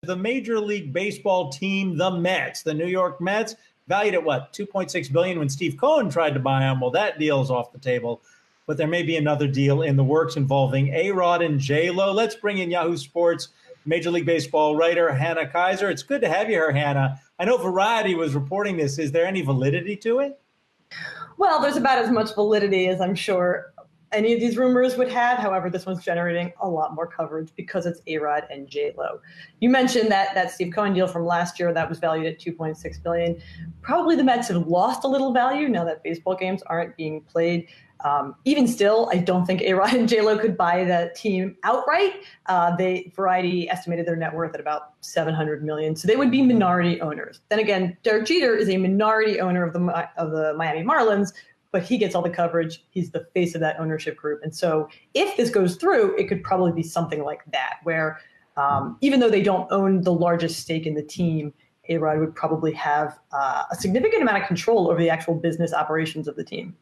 the Major League Baseball team, the Mets, the New York Mets, valued at what, $2.6 billion when Steve Cohen tried to buy them. Well, that deal is off the table. But there may be another deal in the works involving A-Rod and J-Lo. Let's bring in Yahoo Sports Major League Baseball writer Hannah Kaiser. It's good to have you here, Hannah. I know Variety was reporting this. Is there any validity to it? Well, there's about as much validity as I'm sure any of these rumors would have. However, this one's generating a lot more coverage because it's A-Rod and J-Lo. You mentioned that Steve Cohen deal from last year that was valued at $2.6 billion. Probably the Mets have lost a little value now that baseball games aren't being played. Even still, I don't think A-Rod and J-Lo could buy that team outright. Variety estimated their net worth at about $700 million. So they would be minority owners. Then again, Derek Jeter is a minority owner of the Miami Marlins, but he gets all the coverage. He's the face of that ownership group. And so if this goes through, it could probably be something like that, where even though they don't own the largest stake in the team, A-Rod would probably have a significant amount of control over the actual business operations of the team.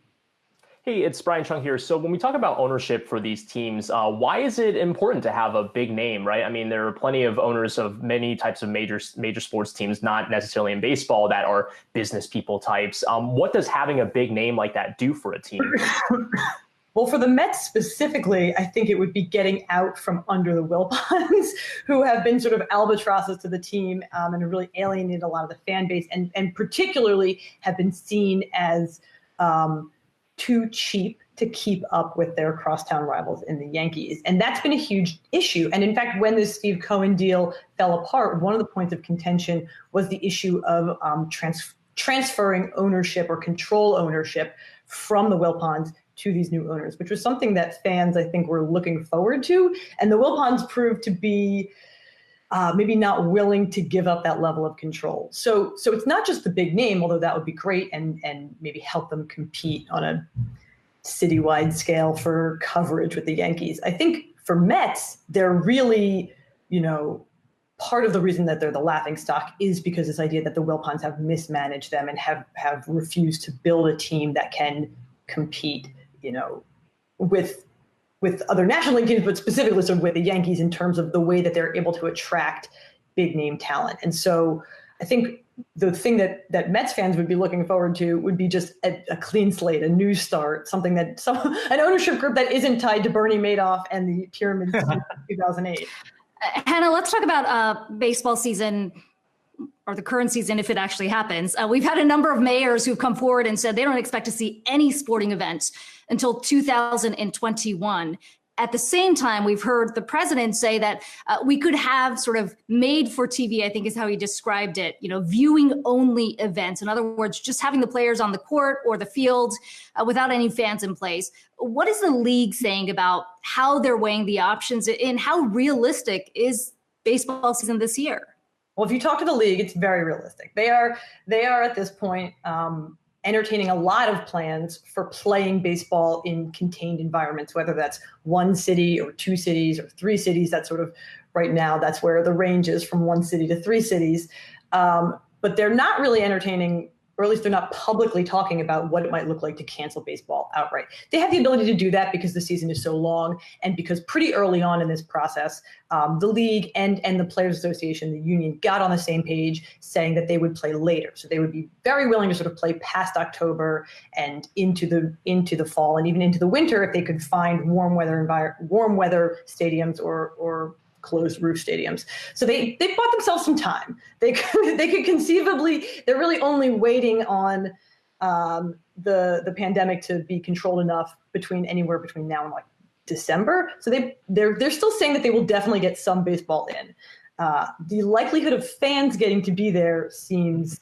Hey, it's Brian Chung here. So when we talk about ownership for these teams, why is it important to have a big name, right? I mean, there are plenty of owners of many types of major sports teams, not necessarily in baseball, that are business people types. What does having a big name like that do for a team? Well, for the Mets specifically, I think it would be getting out from under the Wilpons, who have been sort of albatrosses to the team and have really alienated a lot of the fan base, and particularly have been seen as too cheap to keep up with their crosstown rivals in the Yankees. And that's been a huge issue. And in fact, when this Steve Cohen deal fell apart, one of the points of contention was the issue of transferring ownership or control ownership from the Wilpons to these new owners, which was something that fans, I think, were looking forward to. And the Wilpons proved to be maybe not willing to give up that level of control. So it's not just the big name, although that would be great and maybe help them compete on a citywide scale for coverage with the Yankees. I think for Mets, they're really, part of the reason that they're the laughingstock is because this idea that the Wilpons have mismanaged them and have refused to build a team that can compete, with other National League teams, but specifically sort of with the Yankees in terms of the way that they're able to attract big name talent. And so I think the thing that Mets fans would be looking forward to would be just a clean slate, a new start, something that an ownership group that isn't tied to Bernie Madoff and the pyramids of 2008. Hannah, let's talk about baseball season, or the current season, if it actually happens. We've had a number of mayors who've come forward and said they don't expect to see any sporting events until 2021. At the same time, we've heard the president say that we could have sort of made for TV, I think is how he described it, viewing only events. In other words, just having the players on the court or the field without any fans in place. What is the league saying about how they're weighing the options and how realistic is baseball season this year? Well, if you talk to the league, it's very realistic. They are at this point entertaining a lot of plans for playing baseball in contained environments, whether that's one city or two cities or three cities. That's sort of right now, that's where the range is, from one city to three cities. But they're not really entertaining, or at least they're not publicly talking about what it might look like to cancel baseball outright. They have the ability to do that because the season is so long and because pretty early on in this process, the league and the Players Association, the union, got on the same page saying that they would play later. So they would be very willing to sort of play past October and into the fall and even into the winter if they could find warm weather stadiums or closed roof stadiums. So they bought themselves some time. They could conceivably, they're really only waiting on the pandemic to be controlled enough anywhere between now and like December. So they're still saying that they will definitely get some baseball in. The likelihood of fans getting to be there seems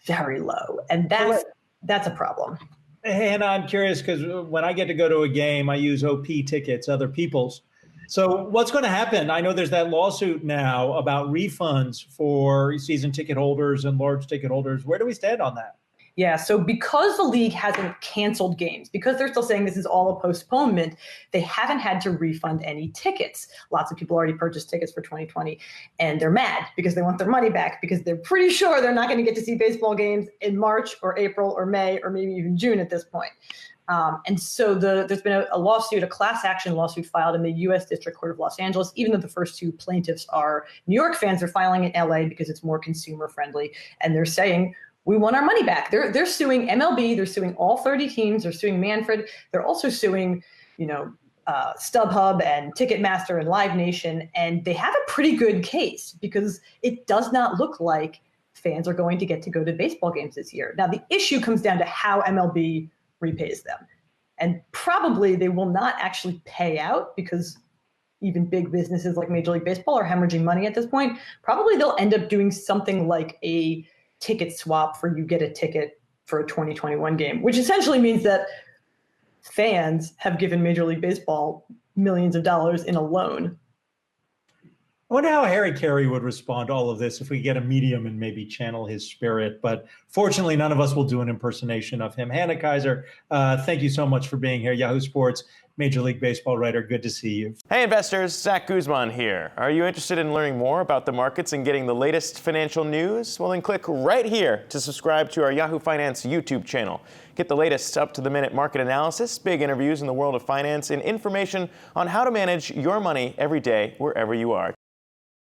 very low, and that's a problem. And I'm curious because when I get to go to a game, I use OP tickets, other people's. So what's going to happen? I know there's that lawsuit now about refunds for season ticket holders and large ticket holders. Where do we stand on that? Yeah, so because the league hasn't canceled games, because they're still saying this is all a postponement, they haven't had to refund any tickets. Lots of people already purchased tickets for 2020, and they're mad because they want their money back because they're pretty sure they're not going to get to see baseball games in March or April or May or maybe even June at this point. And so there's been a lawsuit, a class action lawsuit filed in the U.S. District Court of Los Angeles, even though the first two plaintiffs are New York fans. Are filing in L.A. because it's more consumer friendly. And they're saying, we want our money back. They're suing MLB. They're suing all 30 teams. They're suing Manfred. They're also suing, StubHub and Ticketmaster and Live Nation. And they have a pretty good case because it does not look like fans are going to get to go to baseball games this year. Now, the issue comes down to how MLB repays them. And probably they will not actually pay out because even big businesses like Major League Baseball are hemorrhaging money at this point. Probably they'll end up doing something like a ticket swap for you get a ticket for a 2021 game, which essentially means that fans have given Major League Baseball millions of dollars in a loan. I wonder how Harry Carey would respond to all of this if we get a medium and maybe channel his spirit. But fortunately, none of us will do an impersonation of him. Hannah Kaiser, thank you so much for being here. Yahoo Sports, Major League Baseball writer. Good to see you. Hey, investors. Zach Guzman here. Are you interested in learning more about the markets and getting the latest financial news? Well, then click right here to subscribe to our Yahoo Finance YouTube channel. Get the latest up-to-the-minute market analysis, big interviews in the world of finance, and information on how to manage your money every day wherever you are.